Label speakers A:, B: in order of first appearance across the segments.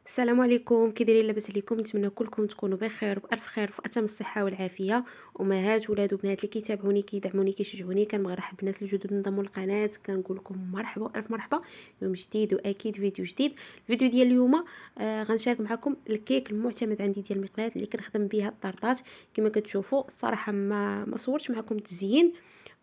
A: السلام عليكم، كي دايرين؟ لاباس عليكم؟ نتمنى كلكم تكونوا بخير وبألف خير وفي اتم الصحه والعافيه. امهات ولاد وبنات اللي كيتابعوني كيدعموني كيشجعوني، كنرحب بالناس الجدد انضموا للقناه، كنقول لكم مرحبا والف مرحبا. يوم جديد واكيد فيديو جديد. الفيديو ديال اليوم غنشارك معكم الكيك المعتمد عندي ديال المقلاة اللي كنخدم بها الطارطات. كما كتشوفوا الصراحه ما صورتش معكم التزيين،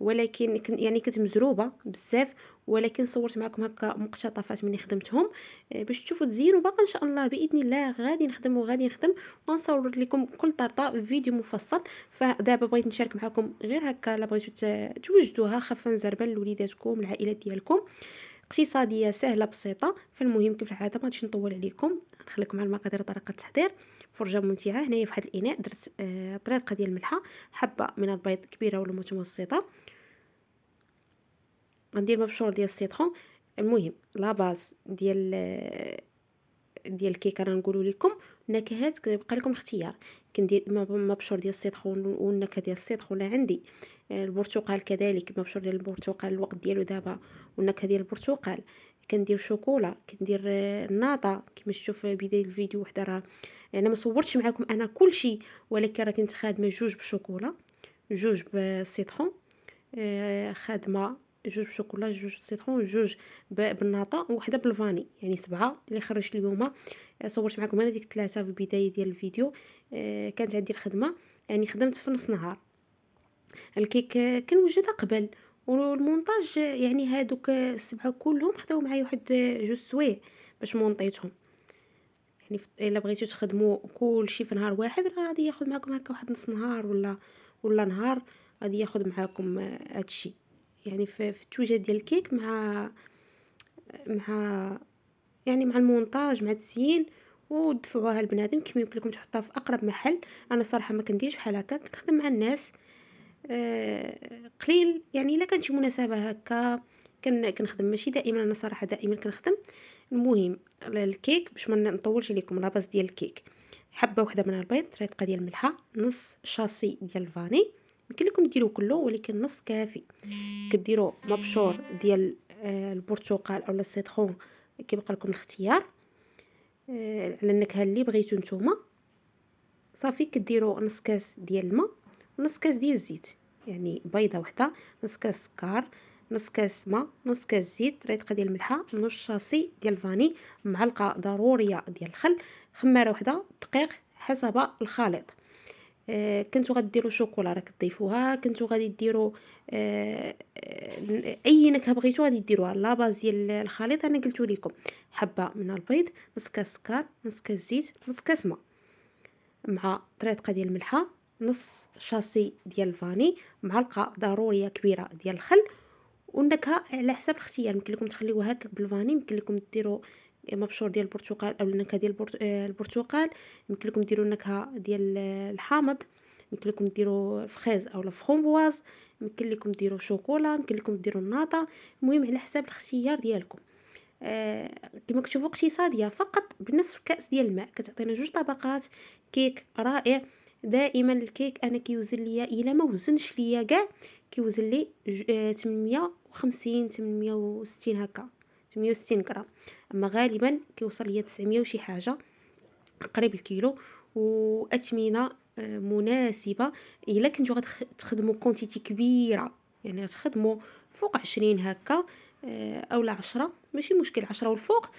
A: ولكن يعني كنت مزروبه بزاف، ولكن صورت معكم هكا مقتطفات مني خدمتهم باش تشوفوا تزيين. وباقا ان شاء الله باذن الله غادي نخدم وغادي نخدم ونصور لكم كل طرطه في فيديو مفصل. فدابا بغيت نشارك معكم غير هكا، لا بغيتو توجدوها خفا زربا لوليداتكم العائلات ديالكم، اقتصاديه سهله بسيطه. فالمهم كيف العاده ما غاديش نطول عليكم، نخليكم على المقادير وطريقه التحضير. فرجه ممتعه. هنايا في واحد الاناء درت طريقه ديال الملحه، حبه من البيض كبيره ولا متوسطه، غندير مبشور ديال السيترون. المهم لا باز ديال الكيك انا نقول لكم نكهات كيبقى لكم اختيار. كندير اما مبشور ديال السيترون والنكهه ديال السيترون، عندي البرتقال كذلك، مبشور ديال البرتقال الوقت ديالو دابا والنكهه ديال البرتقال. كندير شوكولا، كندير الناطا كما شفتوا في بدايه الفيديو وحده. راه انا ما صورتش معكم انا كل شيء، ولكن راه كنت خادمه جوج بشوكولا جوج بالسيترون، خادمه جوج بشوكولا جوج بالسيترون جوج بالناطا وحده بالفاني، يعني سبعه اللي خرجت اليوم. صورت معكم انا ديك ثلاثه في البدايه ديال الفيديو. كانت عندي الخدمه، يعني خدمت في نص نهار. الكيك كنوجدها قبل، والمونتاج يعني هادوك السبعه كلهم خداو معايا واحد جوج سوايع باش مونطيتهم. يعني الا بغيتو تخدموا كل شيء في نهار واحد راه غادي ياخذ معكم هكا واحد نص نهار ولا نهار، غادي ياخذ معكم هادشي. يعني في التوجد ديال الكيك مع يعني مع المونتاج مع التزيين ودفعوها لبنادم كيما يمكن لكم تحطوها في اقرب محل. انا صراحه ما كنديرش بحال هكا، كنخدم مع الناس قليل. يعني الا كانت شي مناسبه هكا كنخدم، ماشي دائما. انا صراحه دائما كنخدم. المهم الكيك باش ما نطولش عليكم، لاباس ديال الكيك حبه واحده من البيض، ريطقه ديال الملحه، نص شاسي ديال الفاني. يمكن لكم ديروا كله ولكن نص كافي. كديروا مبشور ديال البرتقال او السيترون، كيبقى لكم الاختيار على النكهه اللي بغيتو نتوما. صافي كديروا نص كاس ديال الماء ونص كاس ديال الزيت، يعني بيضه واحده، نص كاس سكر، نص كاس ماء، نص كاس زيت، ريطقه ديال الملحه، نص شاسي ديال الفاني، معلقه ضروريه ديال الخل، خماره واحده، دقيق حسب الخليط. كنتو غديروا شوكولا راه كتضيفوها، كنتو غادي ديروا اي نكهه بغيتو غادي ديروها. لا باز ديال الخليط انا قلت لكم حبه من البيض، نص كاس سكر، نص كاس زيت، نص كاس ماء، مع طريقه ديال الملحه، نص شاسي ديال الفاني، معلقه ضروريه كبيره ديال الخل. والنكهه على حسب الاختيار، يمكن لكم تخليوها هكاك بالفاني، يمكن لكم ديروا مبشور ديال البرتقال او النكهه ديال البرتقال، يمكن لكم ديروا النكهه ديال الحامض، يمكن لكم ديروا فخيز او فرامبواز، يمكن لكم ديروا شوكولا، يمكن لكم ديروا الناطا. المهم على حسب الاختيار ديالكم. كما كتشوفوا اقتصاديه فقط بنصف كاس ديال الماء كتعطينا جوج طبقات كيك رائع. دائما الكيك انا كيوزن ليا، الا ما وزنش ليا كاع كيوزن لي 850 860 هكا، 860 غرام. اما غالبا كيوصل ليا 900 وشي حاجه، قريب الكيلو. واثمنه مناسبه. الا كنتو غتخدموا كونتيتي كبيره، يعني غتخدموا فوق 20 هكا اولا 10 ماشي مشكل، 10 والفوق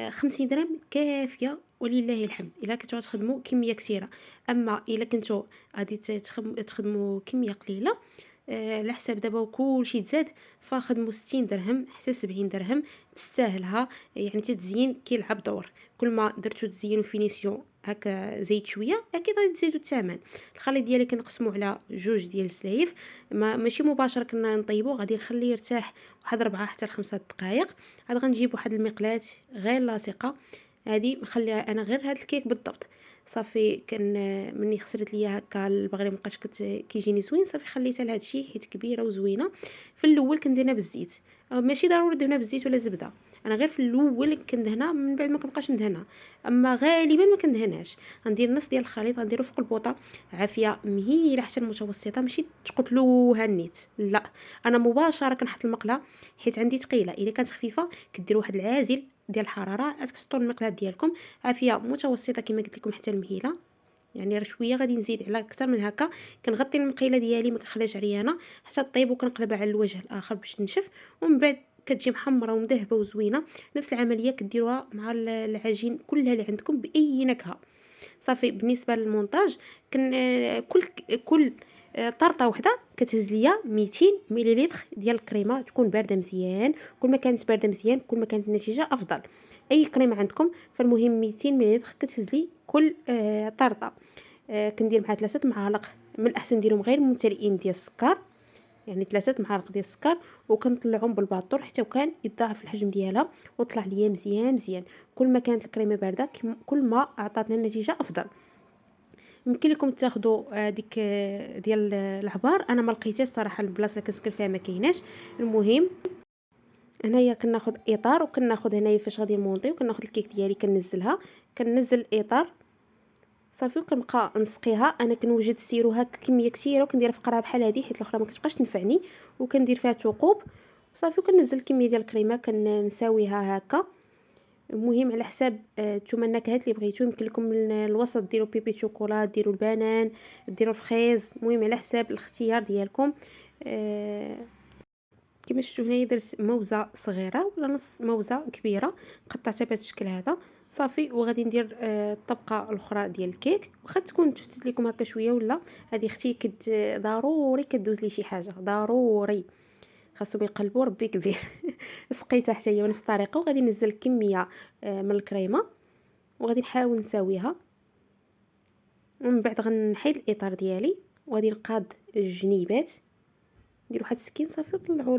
A: 50 درهم كافيه ولله الحمد. الا كنتو غتخدموا كميه كثيره. اما الا كنتو غادي تخدموا كميه قليله على حساب دابا وكلشي تزاد، فخدموا 60 درهم حتى 70 درهم تستاهلها. يعني تتزين كيلعب دور. كل ما درتو تزينوا فينيسيون هكا زيد شويه اكيد غادي تزيدوا الثمن. الخليط ديالي كنقسمو على جوج ديال السلايف، ماشي مباشره كنا نطيبو، غادي نخليه يرتاح واحد 4 حتى ل 5 دقائق. عاد غنجيب واحد المقلاة غير لاصقه، هذه مخليها انا غير هاد الكيك بالضبط. صافي كان مني خسرت ليا هكا البغري مابقاش كيجيني زوين، صافي خليتها لهاد الشيء حيت كبيره وزوينه. في الاول كندهنها بالزيت، ماشي ضروري دهنها بالزيت ولا زبده، انا غير في الاول كندهنها، من بعد ما كنبقاش ندهنها. اما غالبا ما كندهناش. غندير نص ديال الخليط غنديرو فوق البوطه، عافيه مهيله حتى المتوسطه، ماشي تقتلوها النيت لا. انا مباشره كنحط المقله حيت عندي ثقيله. الا كانت خفيفه كدير واحد العازل ديال الحراره، عاد كتحطوا المقله ديالكم عافيه متوسطه كما قلت لكم حتى المهيله. يعني راه شويه غادي نزيد على اكثر من هكا. كنغطي المقيله ديالي ما كنخليهاش عريانه حتى طيب، وكنقلبها على الوجه الاخر باش تنشف، ومن بعد كتجي محمره ومذهبه وزوينه. نفس العمليه كديروها مع العجين كلها اللي عندكم باي نكهه. صافي. بالنسبه للمونتاج كن كل طرطه وحده كتهز ليا 200 مليلتر ديال الكريمه، تكون بارده مزيان. كل ما كانت بارده مزيان كل ما كانت النتيجه افضل. اي كريمه عندكم، فالمهم 200 مليلتر كتهز لي كل طرطه. كندير مع 3 معالق، من الاحسن نديرهم غير ممتلئين ديال السكر، يعني 3 معالق ديال السكر، وكنطلعهم بالباطور حتى وكان يضاعف الحجم ديالها وطلع ليا مزيان مزيان. كل ما كانت الكريمه بارده كل ما عطاتنا النتيجه افضل. يمكن لكم تاخذوا ديك ديال العبار، انا ما لقيتهاش صراحه البلاصه اللي كنسكن فيها ما كايناش. المهم هنايا كناخذ اطار، وكناخذ هنايا فاش غادي نمونطي، وكناخذ الكيك ديالي كننزلها، كننزل الاطار صافي، وكنبقى نسقيها. انا كنوجد السيرو هكا كميه كثيره وكنديرها في قرعه بحال هذه، حيت الاخرى ما كتبقاش تنفعني، وكندير فيها ثقوب صافي، وكننزل كميه ديال الكريمه كنساويها هكا. المهم على حساب نتوما النكهات اللي بغيتو. يمكن لكم الوسط ديروا بيبي شوكولا، ديروا البنان، ديروا الفريز، المهم على حساب الاختيار ديالكم. كما شفتوا هنايا درت موزه صغيره ولا نص موزه كبيره، قطعتها بهذا الشكل هذا صافي. وغادي ندير الطبقه الاخرى ديال الكيك، واخا تكون تفتت لكم هكا شويه ولا هذه اختي ضروري كدوز لي شي حاجه، ضروري خاصهم يقلبوا ربي كبير. سقيتها حتى هي بنفس الطريقه، وغادي ننزل كميه من الكريمه، وغادي نحاول نساويها. ومن بعد غنحيد الاطار ديالي، وغادي نقاد الجنيبات، ندير واحد السكين صافي، وطلعوا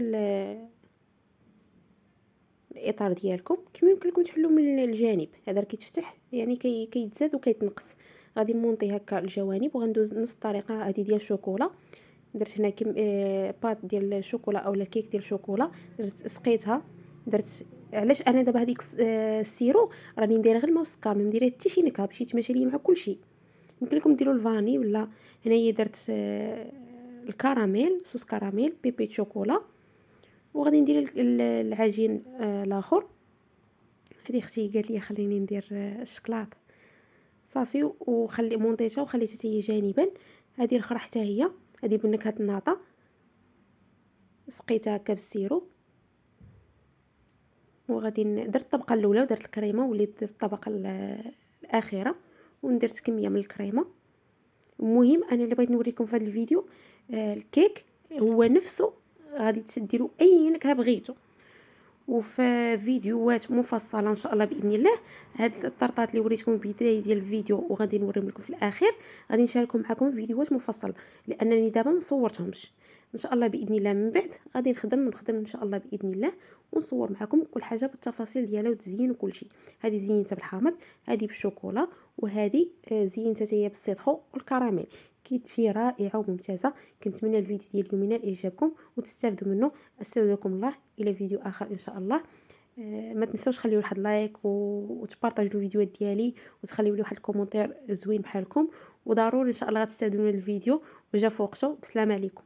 A: الاطار ديالكم كما يمكن لكم تحلوا من الجانب. هذا كيتفتح يعني كيتزاد وكيتنقص. غادي نمونطي هكا الجوانب، وغندوز نفس الطريقه هذه ديال الشوكولا. درت هنا بات ديال الشوكولا اولا كيك ديال الشوكولا، درت سقيتها. درت علاش انا دابا هذيك السيرو راني ندير غير الماء والسكر، ما ندير حتى شي نكهه باش يتماشى لي مع كلشي. يمكن لكم ديروا الفاني ولا. هنايا درت الكراميل، صوص كراميل بيبي شوكولا، وغادي ندير العجين الاخر. هذه اختي قالت لي خليني ندير الشكلاط صافي، وخلي مونطيتها وخليتها حتى هي جانبا. هذه الاخرى حتى هي هذه بنكهه الناطه، سقيتها هكا بالسيرو. وغادي درت الطبقه الاولى ودرت الكريمه، وليت درت الطبقه الاخيره وندرت كميه من الكريمه. المهم انا اللي بغيت نوريكم في هذا الفيديو الكيك هو نفسه غادي تديروا اي نكهه بغيتو، وفي فيديوهات مفصله ان شاء الله باذن الله. هاد الطرطات اللي وريتكم في البدايه ديال الفيديو وغادي نوريهم لكم في الاخير، غادي نشاركهم معكم فيديوهات مفصله، لانني دابا ما صورتهمش. ان شاء الله باذن الله من بعد غادي نخدم ان شاء الله باذن الله، ونصور معكم كل حاجه بالتفاصيل ديالها وتزيين وكل شيء. هذه زينتها بالحامض، هذه بالشوكولا، وهذه زينتها هي بالسيترو والكراميل. كتجي رائعه وممتازه. كنتمنى الفيديو ديال اليوم ينال اعجابكم وتستافدوا منه. استودعكم الله الى فيديو اخر ان شاء الله. ما تنسوش خليو واحد لايك وتبارطاجوا الفيديوهات ديالي، وتخليو لي واحد الكومونتير زوين بحالكم، وضروري ان شاء الله غتستافدوا من الفيديو وجا فوقته. بسلام عليكم.